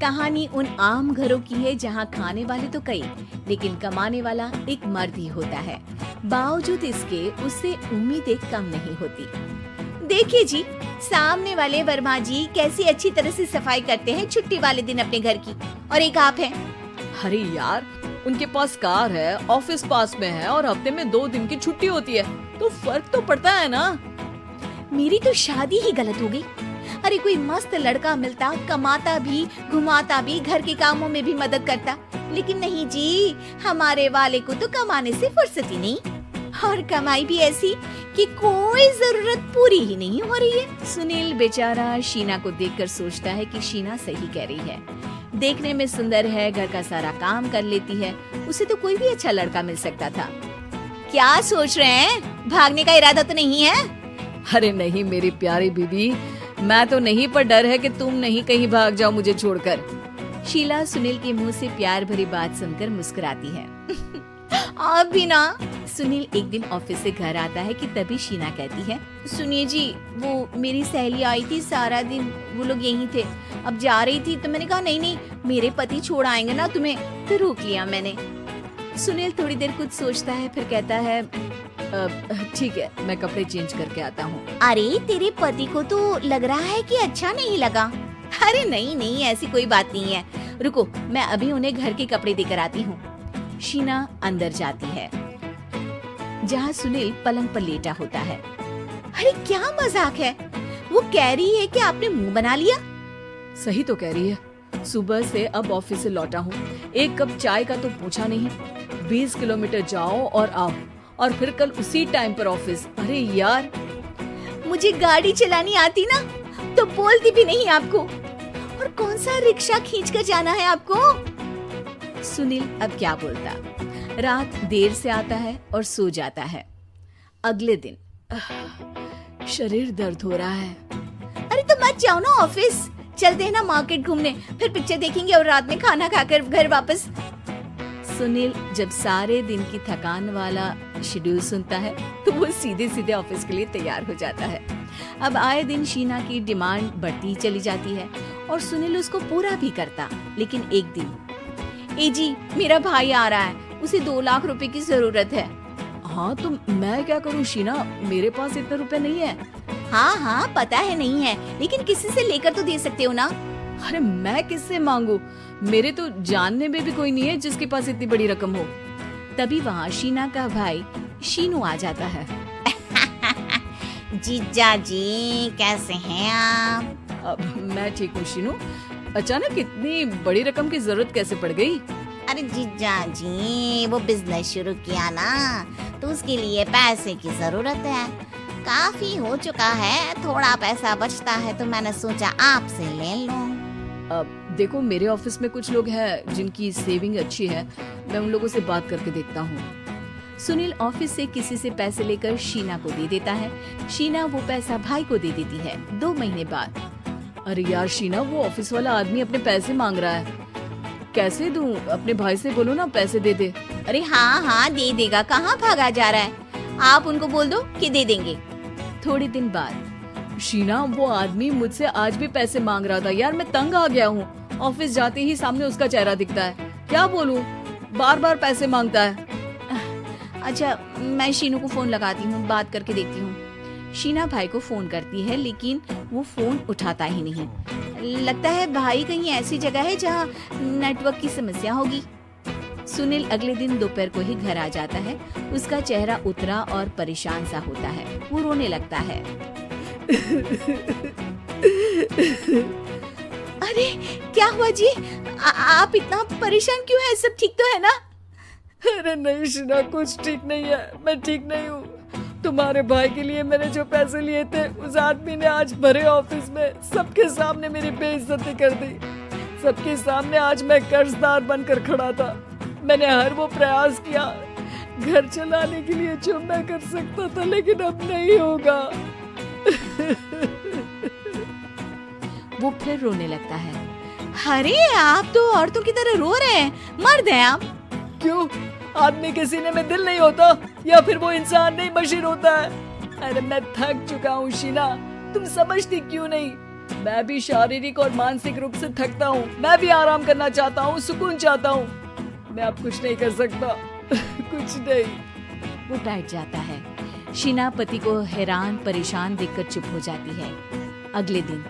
कहानी उन आम घरों की है जहाँ खाने वाले तो कई, लेकिन कमाने वाला एक मर्द ही होता है। बावजूद इसके उससे उम्मीदें कम नहीं होती। देखिए जी, सामने वाले वर्मा जी कैसी अच्छी तरह से सफाई करते हैं छुट्टी वाले दिन अपने घर की, और एक आप हैं। अरे यार, उनके पास कार है, ऑफिस पास में है और हफ्ते में 2 दिन की छुट्टी होती है, तो फर्क तो पड़ता है ना। मेरी तो शादी ही गलत हो गई। अरे कोई मस्त लड़का मिलता, कमाता भी, घुमाता भी, घर के कामों में भी मदद करता, लेकिन नहीं जी, हमारे वाले को तो कमाने से फुर्सत ही नहीं, और कमाई भी ऐसी कि कोई जरूरत पूरी ही नहीं हो रही है। सुनील बेचारा शीना को देखकर सोचता है कि शीना सही कह रही है। देखने में सुंदर है, घर का सारा काम कर लेती है, उसे तो कोई भी अच्छा लड़का मिल सकता था। क्या सोच रहे हैं? भागने का इरादा तो नहीं है? अरे नहीं मेरी प्यारी बीबी, मैं तो नहीं, पर डर है कि तुम नहीं कहीं भाग जाओ मुझे छोड़कर। शीला सुनील के मुंह से प्यार भरी बात सुनकर मुस्कुराती है। आप भी ना। सुनील एक दिन ऑफिस से घर आता है कि तभी शीना कहती है, सुनिए जी, वो मेरी सहेली आई थी, सारा दिन वो लोग यहीं थे, अब जा रही थी तो मैंने कहा नहीं नहीं, मेरे पति छोड़ आएंगे ना तुम्हें, तो रोक लिया मैंने। सुनील थोड़ी देर कुछ सोचता है, फिर कहता है, ठीक है, मैं कपड़े चेंज करके आता हूँ। अरे तेरे पति को तो लग रहा है कि अच्छा नहीं लगा। अरे नहीं नहीं, ऐसी कोई बात नहीं है, रुको मैं अभी उन्हें घर के कपड़े देकर आती हूँ। शीना अंदर जाती है जहाँ सुनील पलंग पर लेटा होता है। अरे क्या मजाक है, वो कह रही है कि आपने मुंह बना लिया। सही तो कह रही है, सुबह से अब ऑफिस से लौटा हूँ, एक कप चाय का तो पूछा नहीं, 20 किलोमीटर जाओ और आओ, और फिर कल उसी टाइम पर ऑफिस। अरे यार, मुझे गाड़ी चलानी आती ना तो बोलती भी नहीं आपको, और कौन सा रिक्शा खींच कर जाना है आपको। सुनील अब क्या बोलता। रात देर से आता है और सो जाता है। अगले दिन शरीर दर्द हो रहा है। अरे तो मत जाओ ना ऑफिस, चलते हैं ना मार्केट घूमने, फिर पिक्चर देखेंगे और रात में खाना खाकर घर वापस। सुनील जब सारे दिन की थकान वाला शेड्यूल सुनता है तो वो सीधे सीधे ऑफिस के लिए तैयार हो जाता है। अब आए दिन शीना की डिमांड बढ़ती चली जाती है और सुनील उसको पूरा भी करता, लेकिन एक दिन, ए जी मेरा भाई आ रहा है, उसे 2 लाख रुपए की जरूरत है। हाँ तो मैं क्या करूँ शीना, मेरे पास इतने रुपए नहीं है। हाँ हाँ पता है नहीं है, लेकिन किसी से लेकर तो दे सकते हो ना। अरे मैं किससे मांगू, मेरे तो जानने में भी कोई नहीं है जिसके पास इतनी बड़ी रकम हो। तभी वहाँ शीना का भाई शीनू आ जाता है। जीजा जी कैसे हैं आप? अब मैं ठीक हूँ शीनू, अचानक इतनी बड़ी रकम की जरूरत कैसे पड़ गई? अरे जीजा जी, वो बिजनेस शुरू किया ना, तो उसके लिए पैसे की जरूरत है, काफी हो चुका है, थोड़ा पैसा बचता है तो मैंने सोचा आपसे ले लूं। अब देखो मेरे ऑफिस में कुछ लोग हैं जिनकी सेविंग अच्छी है, मैं उन लोगों से बात करके देखता हूँ। सुनील ऑफिस से किसी से पैसे लेकर शीना को दे देता है। शीना वो पैसा भाई को दे देती है। 2 महीने बाद, अरे यार शीना, वो ऑफिस वाला आदमी अपने पैसे मांग रहा है, कैसे दूं? अपने भाई से बोलो ना पैसे दे दे। अरे हाँ हाँ दे देगा, कहाँ भागा जा रहा है, आप उनको बोल दो कि दे देंगे। थोड़े दिन बाद, शीना वो आदमी मुझसे आज भी पैसे मांग रहा था यार, मैं तंग आ गया हूँ, ऑफिस जाते ही सामने उसका चेहरा दिखता है, क्या बोलूं, बार बार पैसे मांगता है। अच्छा मैं शीनू को फोन लगाती हूँ, बात करके देखती हूँ। शीना भाई को फोन करती है, लेकिन वो फोन उठाता ही नहीं। लगता है भाई कहीं ऐसी जगह है जहाँ नेटवर्क की समस्या होगी। सुनील अगले दिन दोपहर को ही घर आ जाता है। उसका चेहरा उतरा और परेशान सा होता है। वो रोने लगता है। अरे क्या हुआ जी, आप इतना परेशान क्यों हैं? सब ठीक तो है ना? अरे नहीं शीना, कुछ ठीक नहीं है, मैं ठीक नहीं हूँ। तुम्हारे भाई के लिए मैंने जो पैसे लिए थे, उस आदमी ने आज भरे ऑफिस में सबके सामने मेरी बेइज्जती कर दी। सबके सामने आज मैं कर्जदार बनकर खड़ा था। मैंने हर वो प्रयास किया घर चलाने के लिए जो मैं कर सकता था, लेकिन अब नहीं होगा। वो फिर रोने लगता है। अरे आप तो औरतों की तरह रो रहे हैं, मर्द हैं आप। क्यों, आदमी के सीने में दिल नहीं होता, या फिर वो इंसान नहीं मशीन होता है? अरे मैं थक चुका हूँ शीना, तुम समझती क्यों नहीं? मैं भी शारीरिक और मानसिक रूप से थकता हूँ। मैं भी आराम करना चाहता हूँ, सुकून चाहता हूँ। मैं अब कुछ नहीं कर सकता। कुछ नहीं। वो बैठ जाता है। शीना पति को हैरान परेशान देखकर चुप हो जाती है। अगले दिन,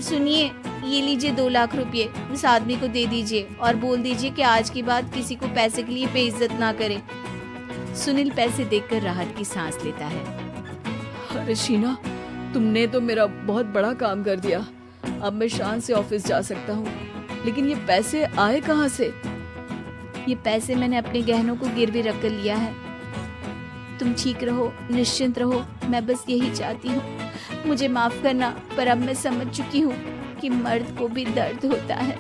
सुनिए, ये लीजिए 2 लाख रुपए, उस आदमी को दे दीजिए और बोल दीजिए कि आज के बाद किसी को पैसे के लिए बेइज्जत ना करे। सुनील पैसे देखकर राहत की सांस लेता है। अरे शीना, तुमने तो मेरा बहुत बड़ा काम कर दिया। अब मैं शान से ऑफिस जा सकता हूँ। लेकिन ये पैसे आए कहाँ से? ये पैसे मैंने अपने गहनों को गिरवी रख कर लिया है। तुम ठीक रहो, निश्चिंत रहो, मैं बस यही चाहती हूँ। मुझे माफ करना, पर अब मैं समझ चुकी हूँ कि मर्द को भी दर्द होता है।